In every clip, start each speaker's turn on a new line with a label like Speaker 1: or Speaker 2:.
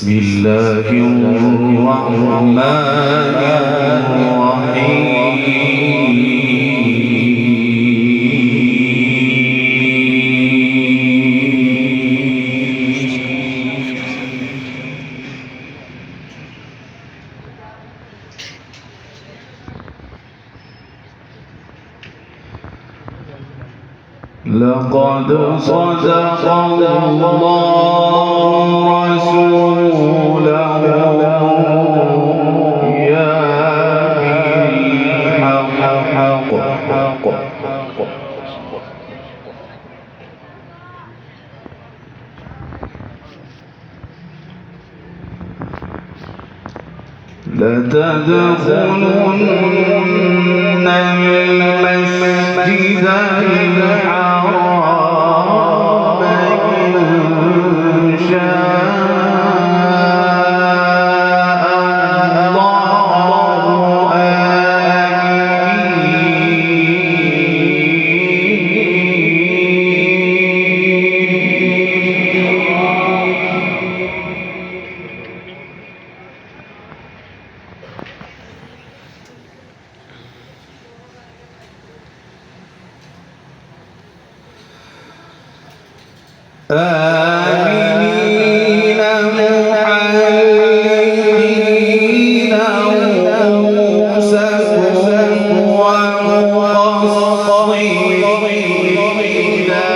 Speaker 1: بسم الله الرحمن لقد صدق الله رسوله يا بالحق لتدخلن المسجد الحرام إن شاء الله آمنين محلقين رؤوسكم ومقصرين لا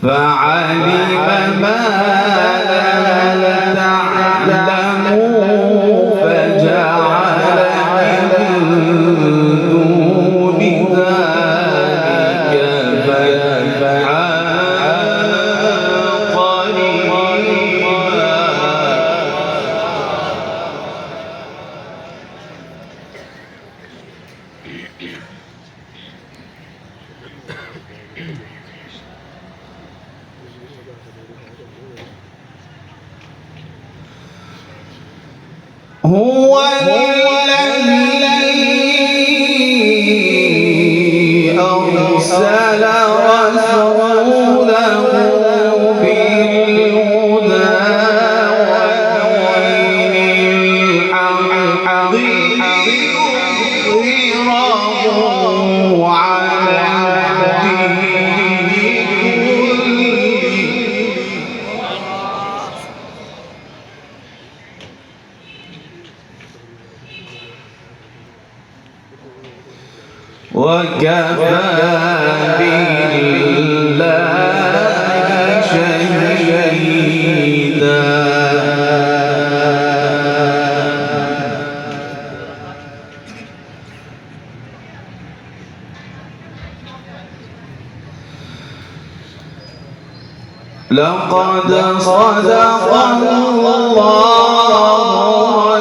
Speaker 1: فعلم ما لم تعلموا فجعل من دون ذلك فتحا قريبا هو الذي أرسل رسوله بالهدى ودين الحق ليظهره على الدين وكفى بالله شهيدا لقد صدق الله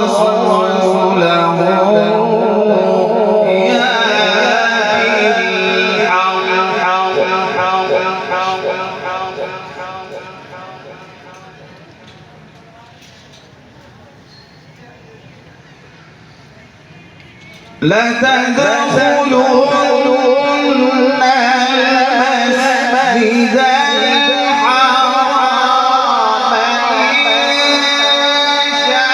Speaker 1: رسوله لتدخلن المسجد الحرام إن شاء الله.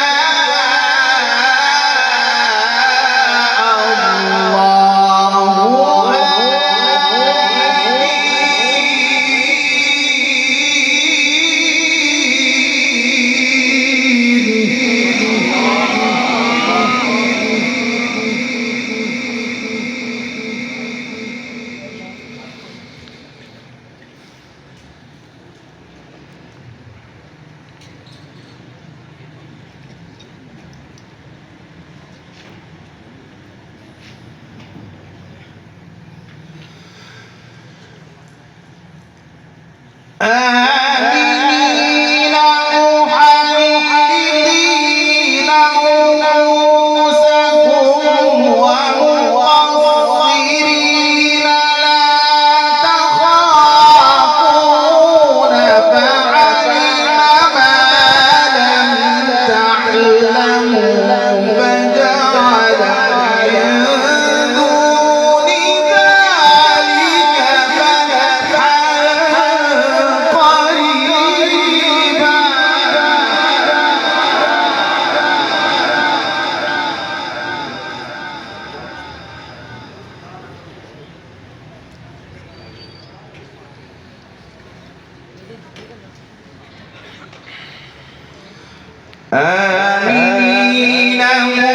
Speaker 1: آمين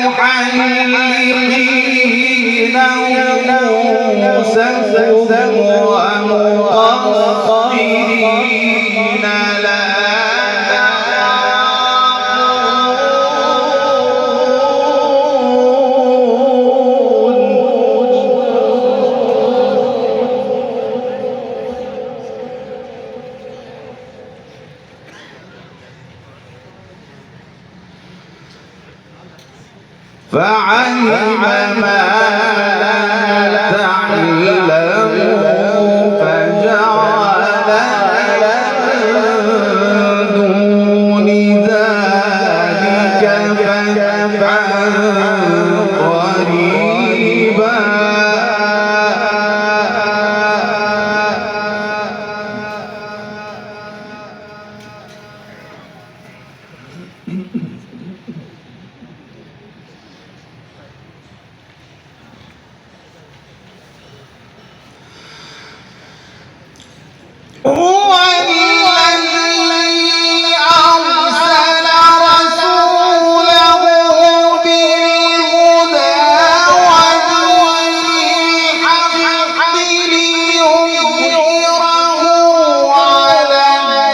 Speaker 1: محلقين رؤوسهم ومقصرين لا فعلم ما لا تعلم فجعل دون ذلك فتحا قريبا هو الذي أرسل رسوله بالهدى ودين الحق ليظهره على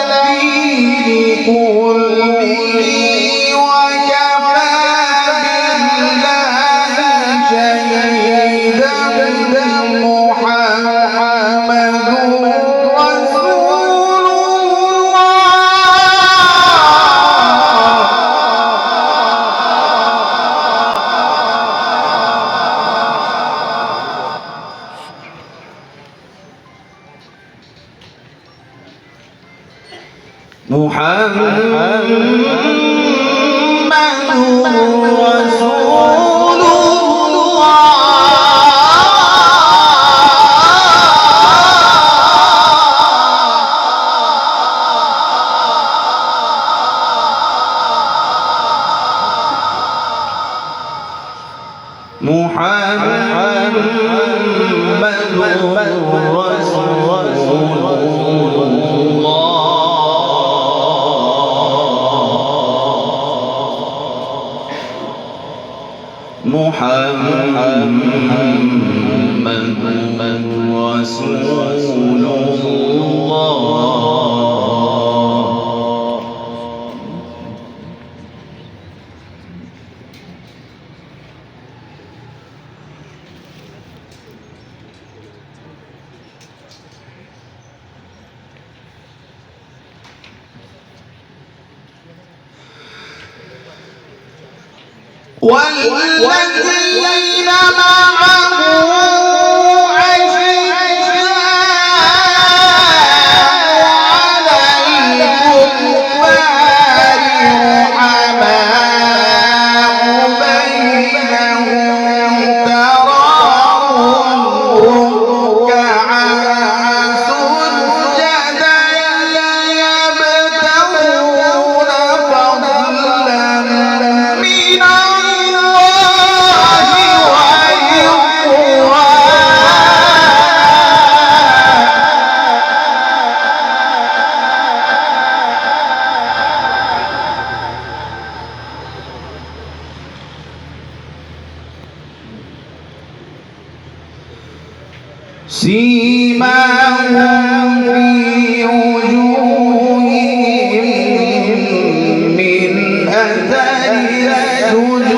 Speaker 1: الدين كله وكفى بالله شهيدا محمد رسول والذين معه سيماهم في وجوههم من أثر السجود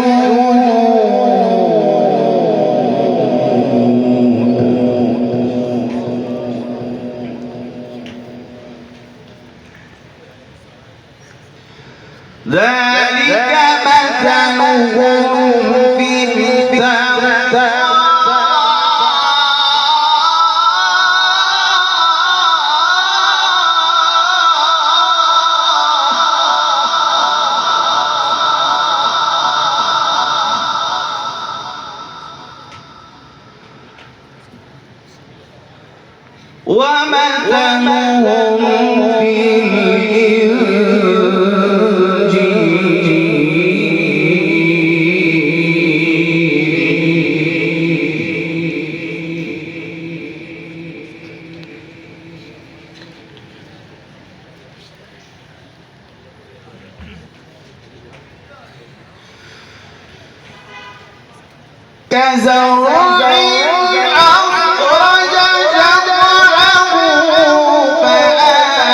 Speaker 1: ذلك مثلهم في التوراة ومثلهم في كزرع أخرج شطأه فآزره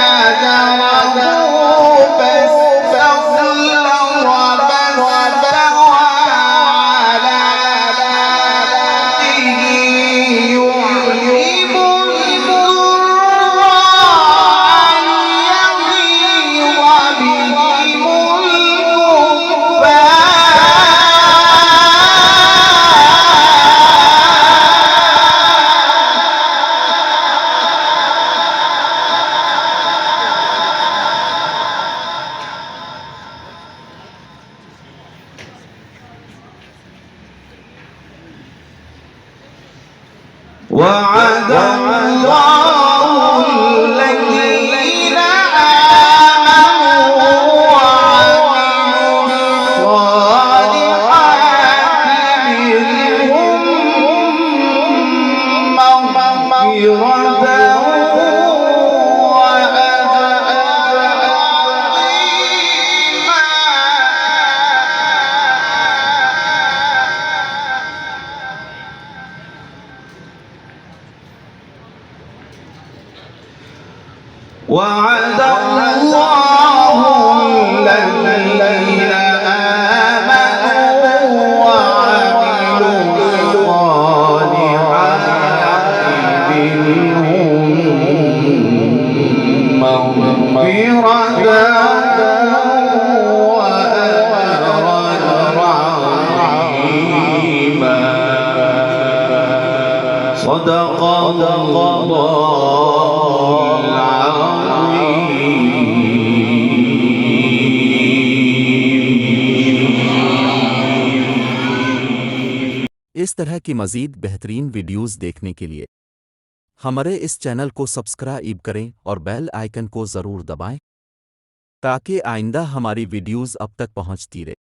Speaker 1: فاستغلظ فاستوى على سوقه يعجب الزراع ليغيظ بهم الكفار. وعد الله الذين آمنوا وعملوا الصالحات منهم مغفرة وعد الله الذين آمنوا وعملوا الصالحات منهم مغفرة وأجرا عظيما. صدق الله
Speaker 2: इस तरह की मज़ीद बेहतरीन वीडियोज़ देखने के लिए हमारे इस चैनल को सब्सक्राइब करें और बेल आइकन को ज़रूर दबाएं ताकि आइंदा हमारी वीडियोज़ अब तक पहुंचती रहे।